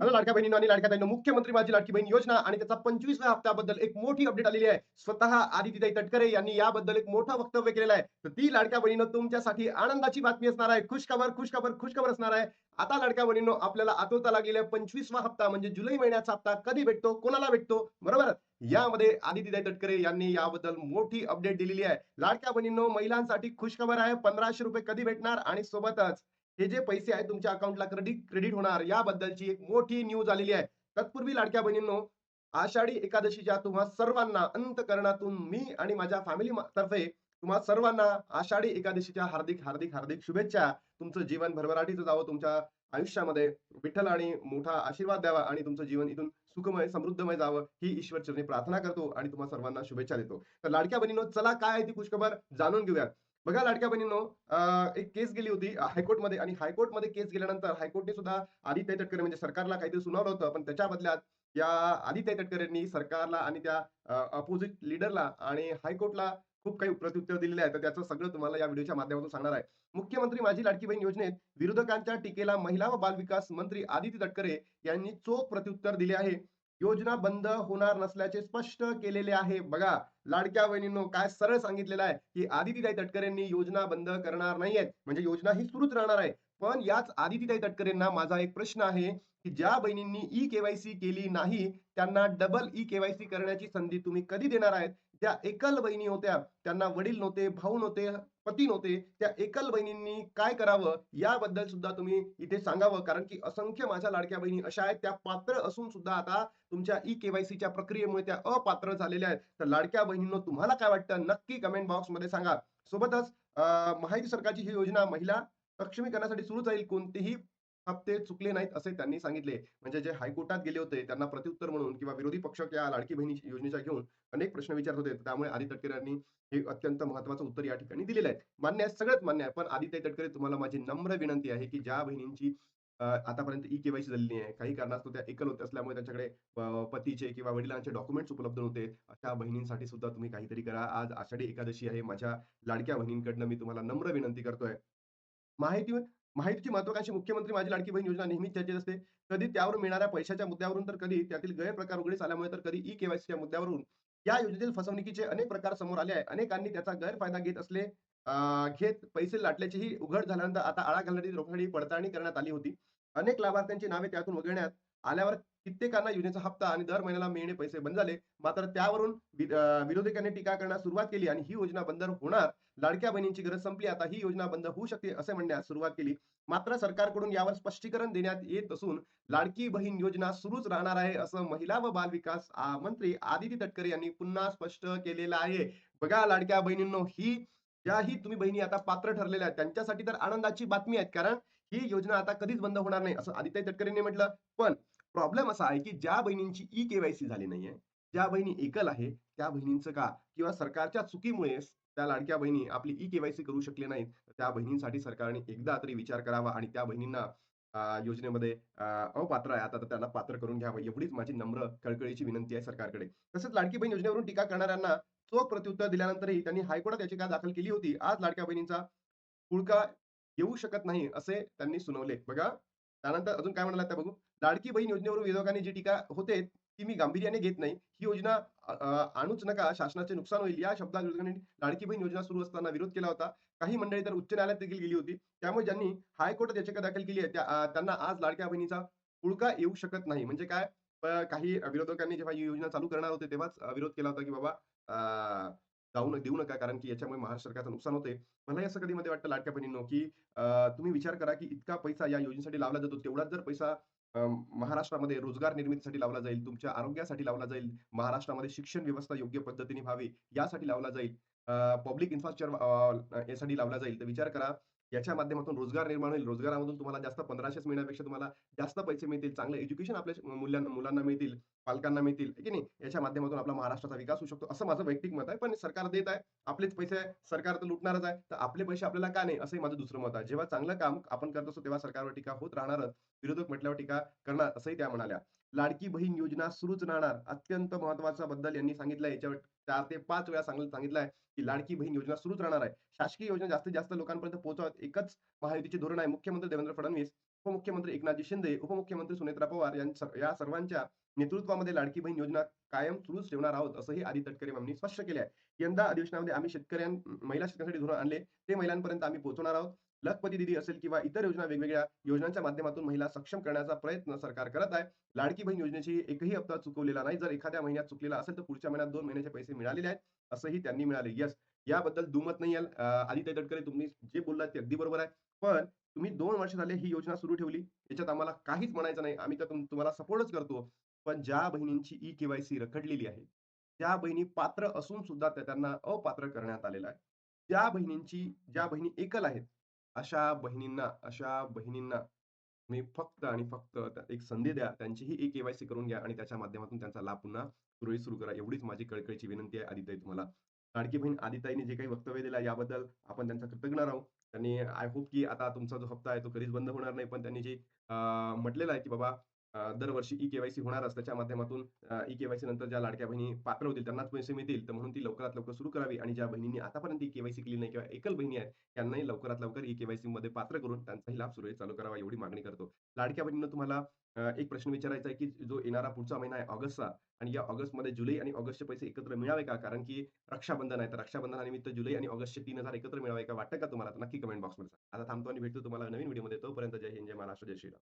बरं लाडक्या बहिणींनो आणि लाडक्या ताईंनो, मुख्यमंत्री माझी लाडकी बहीण योजना आणि त्याचा 25व्या हप्त्याबद्दल एक मोठी अपडेट आलेली आहे. स्वतः आदितीताई तटकरे यांनी याबद्दल एक मोठं वक्तव्य केलेलं आहे. तर ती लाडक्या बहिणींनो तुमच्यासाठी आनंदाची बातमी असणार आहे. खुशखबर, खुशखबर, खुशखबर असणार आहे. आता लाडक्या बहिणींनो आपल्याला आतुरता लागलेला आहे 25वा हप्ता म्हणजे जुलै महिन्याचा हप्ता कधी भेटतो, कोणाला भेटतो, बरोबर? यामध्ये आदितीताई तटकरे यांनी याबद्दल मोठी अपडेट दिलेली आहे. लाडक्या बहिणींनो महिलांसाठी खुशखबर आहे. ₹1500 कधी भेटणार आणि सोबतच हे जे पैसे आहेत तुमच्या अकाउंटला क्रेडिट क्रेडिट होणार याबद्दलची एक मोठी न्यूज आलेली आहे. तत्पूर्वी लाडक्या बहिणींनो, आषाढी एकादशीच्या तुम्हा सर्वांना अंतःकरणातून मी आणि माझ्या फॅमिली तर्फे तुम्हा सर्वांना आषाढी एकादशीच्या हार्दिक, हार्दिक, हार्दिक शुभेच्छा. तुमचं जीवन भरभराटीचं जावं तुमच्या आयुष्यामध्ये. विठ्ठल आणि मोठा आशीर्वाद द्यावा आणि तुमचं जीवन इथून सुखमय, समृद्धमय जावं ही ईश्वरचरणी प्रार्थना करतो आणि तुम्हा सर्वांना शुभेच्छा देतो. तर लाडक्या बहिणींनो, चला काय आहे ती खुशखबर जाणून घेऊयात. बघा लाडक्या बहिणींनो, एक केस गेली होती हायकोर्टमध्ये आणि हायकोर्टमध्ये केस गेल्यानंतर हायकोर्टने सुद्धा आदित्य तटकरे म्हणजे सरकारला काहीतरी सुनावलं होतं. पण त्याच्या बदल्यात या आदित्य तटकरेंनी सरकारला आणि त्या अपोझिट लीडरला आणि हायकोर्टला खूप काही प्रत्युत्तर दिलेलं आहे. तर त्याचं सगळं तुम्हाला या व्हिडिओच्या माध्यमातून सांगणार आहे. मुख्यमंत्री माझी लाडकी बहीण योजनेत विरोधकांच्या टीकेला महिला व बालविकास मंत्री आदिती तटकरे यांनी चोख प्रत्युत्तर दिले आहे. योजना बंद होणार नसल्याचे स्पष्ट केलेले आहे. बघा, लाडक्या बहिणींनो काय सरळ सांगितलेलं आहे, की आदितीताई तटकरेंनी योजना बंद करणार नाहीयेत. म्हणजे योजना ही सुरूच राहणार आहे. पण याच आदितीताई तटकरेंना माझा एक प्रश्न आहे, की ज्या बहिणींनी ई-के-वाय-सी केली नाही, त्यांना डबल ई-के-वाय-सी करण्याची संधी तुम्ही कधी देणार आहेत? ज्या एकल बहिणी होत्या, त्यांना वडील नव्हते, भाऊ नव्हते, पती नव्हते, त्या एकल बहिणींनी काय करावं याबद्दल सुद्धा तुम्ही इथे सांगावं. कारण की असंख्य माझ्या लाडक्या बहिणी अशा आहेत, त्या पात्र असून सुद्धा आता तुमच्या ई-के-वाय-सीच्या प्रक्रियेमुळे त्या अपात्र झालेल्या आहेत. तर लाडक्या बहिणींनो तुम्हाला काय वाटतं नक्की कमेंट बॉक्समध्ये सांगा. सोबतच महायुती सरकारची ही योजना महिला सक्षमीकरणासाठी सुरूच राहील. कोणतेही हप्ते चुकले नाहीत असे त्यांनी सांगितले. म्हणजे जे हायकोर्टात गेले होते त्यांना प्रत्युत्तर म्हणून किंवा विरोधी पक्ष त्या लाडकी बहिणी योजनेच्या घेऊन अनेक प्रश्न विचारत होते. त्यामुळे आदित्य तटकरे यांनी हे अत्यंत महत्त्वाचं उत्तर या ठिकाणी दिलेलं आहे. मान्य आहे, सगळंच मान्य आहे. पण आदित्य तटकरे तुम्हाला माझी नम्र विनंती आहे, की ज्या बहिणींची आतापर्यंत ई-के-वाय-सी झालेली नाही आहे. काही कारणास्तव त्या एकल होत असल्यामुळे त्यांच्याकडे पतीचे किंवा वडिलांचे डॉक्युमेंट्स उपलब्ध नव्हते. अशा बहिणींसाठी सुद्धा तुम्ही काहीतरी करा. आज आषाढी एकादशी आहे. माझ्या लाडक्या बहिणींकडनं मी तुम्हाला नम्र विनंती करतोय. माहिती माहितीची महत्वाकांक्षी मुख्यमंत्री माझी लाडकी बहीण योजना नेहमीच चर्चेत असते. कधी त्यावरून मिळणाऱ्या पैशाच्या मुद्द्यावरून, तर कधी त्यातील गैरप्रकार उघडकीस आल्यामुळे, तर कधी ई-के-वाय-सीच्या मुद्द्यावरून या योजनेतील फसवणुकीचे अनेक प्रकार समोर आले आहेत. अनेकांनी त्याचा गैरफायदा घेत पैसे लाटल्याचेही उघड झाल्यानंतर आता आळा घालण्यासाठी रोखण्यासाठी पडताळणी करण्यात आली होती. अनेक लाभार्थ्यांची नावे त्यातून वगळण्यात आल्यावर कित्येकांना योजनेचा हप्ता आणि दर महिन्याला मिळणे पैसे बंद झाले. मात्र त्यावरून विरोधकांनी टीका करण्यास सुरुवात केली आणि ही योजना बंद होणार, लाडक्या बहिणींची गरज संपली, आता ही योजना बंद होऊ शकते असे म्हणण्यास सुरुवात केली. मात्र सरकारकडून यावर स्पष्टीकरण देण्यात येत असून लाडकी बहीण योजना सुरूच राहणार आहे असं महिला व बालविकास मंत्री आदिती तटकरे यांनी पुन्हा स्पष्ट केलेलं आहे. बघा लाडक्या बहिणींनो, ही ज्याही तुम्ही बहिणी आता पात्र ठरलेल्या आहेत त्यांच्यासाठी तर आनंदाची बातमी आहे. कारण ही योजना आता कधीच बंद होणार नाही असं आदित्य तटकरेंनी म्हटलं. पण प्रॉब्लेम असा आहे, की ज्या बहिणींची ई-के-वाय-सी झाली नाहीये, ज्या बहिणी एकल आहे, त्या बहिणींचं का किंवा सरकारच्या चुकीमुळे त्या लाडक्या बहिणी आपली ई-के-वाय-सी करू शकले नाहीत. त्या बहिणींसाठी सरकारने एकदा तरी विचार करावा आणि त्या बहिणींना योजनेमध्ये अपात्र आहे आता तर त्यांना पात्र करून घ्यावं. एवढीच माझी नम्र कळकळीची विनंती आहे सरकारकडे. तसंच लाडकी बहीण योजनेवरून टीका करणाऱ्यांना चोख प्रत्युत्तर दिल्यानंतरही त्यांनी हायकोर्टात याचिका दाखल केली होती. आज लाडक्या बहिणींचा पुळका येऊ शकत नाही असे त्यांनी सुनावले. बघा, त्यानंतर अजून काय म्हणालात त्या बघू. लाडकी बहीण योजनेवरून विरोधकांनी जी टीका होते, ती मी गांभीर्याने घेत नाही. ही योजना आणूच नका, शासनाचे नुकसान होईल या शब्दात विरोधकांनी लाडकी बहीण योजना सुरू असताना विरोध केला होता. काही मंडळी तर उच्च न्यायालयात देखील गेली होती. त्यामुळे ज्यांनी हायकोर्टात याचिका दाखल केली आहे, त्यांना आज लाडक्या बहिणीचा पुळका येऊ शकत नाही. म्हणजे काय, काही विरोधकांनी जेव्हा ही योजना चालू करणार होते, तेव्हाच विरोध केला होता, की बाबा देऊ नका कारण की याच्यामुळे महाराष्ट्र सरकारचं नुकसान होते. मलाही असं कधी-मध्ये वाटतं लाडक्या बहिणींनो, की तुम्ही विचार करा, की इतका पैसा या योजनेसाठी लावला जातो. तेवढाच जर पैसा महाराष्ट्रामध्ये रोजगार निर्मितीसाठी लावला जाईल, तुमच्या आरोग्यासाठी लावला जाईल, महाराष्ट्रामध्ये शिक्षण व्यवस्था योग्य पद्धतीने व्हावी यासाठी लावला जाईल, पब्लिक इन्फ्रास्ट्रक्चर यासाठी लावला जाईल. तर विचार करा, याच्या माध्यमातून रोजगार निर्माण होईल. रोजगारामधून तुम्हाला जास्त 1500च मिळण्यापेक्षा तुम्हाला जास्त पैसे मिळतील. चांगलं एज्युकेशन आपल्या मुलांना मिळतील, पालकांना मिळतील, आहे की नाही? याच्या माध्यमातून आपला महाराष्ट्राचा विकास होऊ शकतो, असं माझं वैयक्तिक मत आहे. पण सरकार देत आहे, आपलेच पैसे सरकार तर लुटणारच आहे. तर आपले पैसे आपल्याला का नाही? असंही माझं दुसरं मत आहे. जेव्हा चांगलं काम आपण करत असतो, तेव्हा सरकारवर टीका होत राहणारच. विरोधक म्हटल्यावर टीका करणार, असंही त्या म्हणाल्या. लाडकी बहीण योजना सुरूच राहणार. अत्यंत महत्त्वाचा बद्दल यांनी सांगितलंय. याच्यावर 4 ते 5 वेळा सांगितलं आहे, की लाडकी बहीण योजना सुरूच राहणार आहे. शासकीय योजना जास्तीत जास्त लोकांपर्यंत पोहोचवाव्यात एकच महायुतीचे धोरण आहे. मुख्यमंत्री देवेंद्र फडणवीस उपमुख्यमंत्री एकनाथजी शिंदे, उपमुख्यमंत्री सुनेत्रा पवार या सर्वांच्या नेतृत्वामध्ये लाडकी बहीण योजना कायम सुरूच ठेवणार आहोत, असंही आदी तटकरे यांनी स्पष्ट केले आहे. यंदा अधिवेशनामध्ये आम्ही महिला शेतकऱ्यांसाठी धोरण आणले, ते महिलांपर्यंत आम्ही पोहोचवणार आहोत. लखपती दीदी असेल किंवा इतर योजना वेगवेगळ्या योजनांच्या माध्यमातून महिला सक्षम करण्याचा प्रयत्न सरकार करत आहे. लाडकी बहीण योजनेची एकही हप्ता चुकवलेला नाही. जर एखाद्या महिन्यात चुकलेला असेल, तर पुढच्या महिन्यात 2 महिन्याचे पैसे मिळालेले आहेत, असंही त्यांनी मिळाले. येस, याबद्दल दुमत नाही आहे. आदित्य तटकरे तुम्ही जे बोललात ते अगदी बरोबर आहे. पण तुम्ही 2 वर्ष झाले ही योजना सुरू ठेवली. याच्यात आम्हाला काहीच म्हणायचं नाही. आम्ही तर तुम्हाला सपोर्टच करतो. पण ज्या बहिणींची ई-के-वाय-सी रखडलेली आहे, त्या बहिणी पात्र असून सुद्धा त्यांना अपात्र करण्यात आलेलं आहे. ज्या बहिणी एकल आहेत, अशा बहिणींना तुम्ही फक्त आणि फक्त एक संधी द्या. त्यांचीही ई-के-वाय-सी करून घ्या आणि त्याच्या माध्यमातून त्यांचा लाभ पुन्हा सुरळीत सुरू करा. एवढीच माझी कळकळीची विनंती आहे आदिताई तुम्हाला. लाडकी बहीण आदिताईंनी जे काही वक्तव्य दिलं याबद्दल आपण त्यांचा कृतज्ञ राहू. त्यांनी आय होप की आता तुमचा जो हप्ता आहे तो कधीच बंद होणार नाही. पण त्यांनी जे म्हटलेलं आहे की बाबा दरवर्षी ई-के-वाय-सी होणारच. त्याच्या माध्यमातून ई-के-वाय-सी नंतर ज्या लाडक्या बहिणी पात्र होतील त्यांनाच पैसे मिळतील. तर म्हणून ती लवकरात लवकर सुरू करावी आणि ज्या बहिणींनी आतापर्यंत ई-के-वाय-सी केली नाही किंवा एकल बहिणी आहेत, त्यांनाही लवकरात लवकर ई-के-वाय-सीमध्ये पात्र करून त्यांचाही लाभ सुरळीत चालू करावा एवढी मागणी करतो. लाडक्या बहिणींनो तुम्हाला एक प्रश्न विचारायचा आहे की जो येणारा पुढचा महिना आहे ऑगस्टचा आणि या ऑगस्टमध्ये जुलै आणि ऑगस्टचे पैसे एकत्र मिळावे का? कारण की रक्षाबंधन आहे. तर रक्षाबंधनानिमित्त जुलै आणि ऑगस्टचे 3,000 एकत्र मिळावे का? वाटतं का तुम्हाला? तर नक्की कमेंट बॉक्समध्ये सांगा. आता थांबतो आणि भेटतो तुम्हाला नवीन व्हिडिओमध्ये. तोपर्यंत जय हिंद, जय महाराष्ट्र, जय श्रीराम.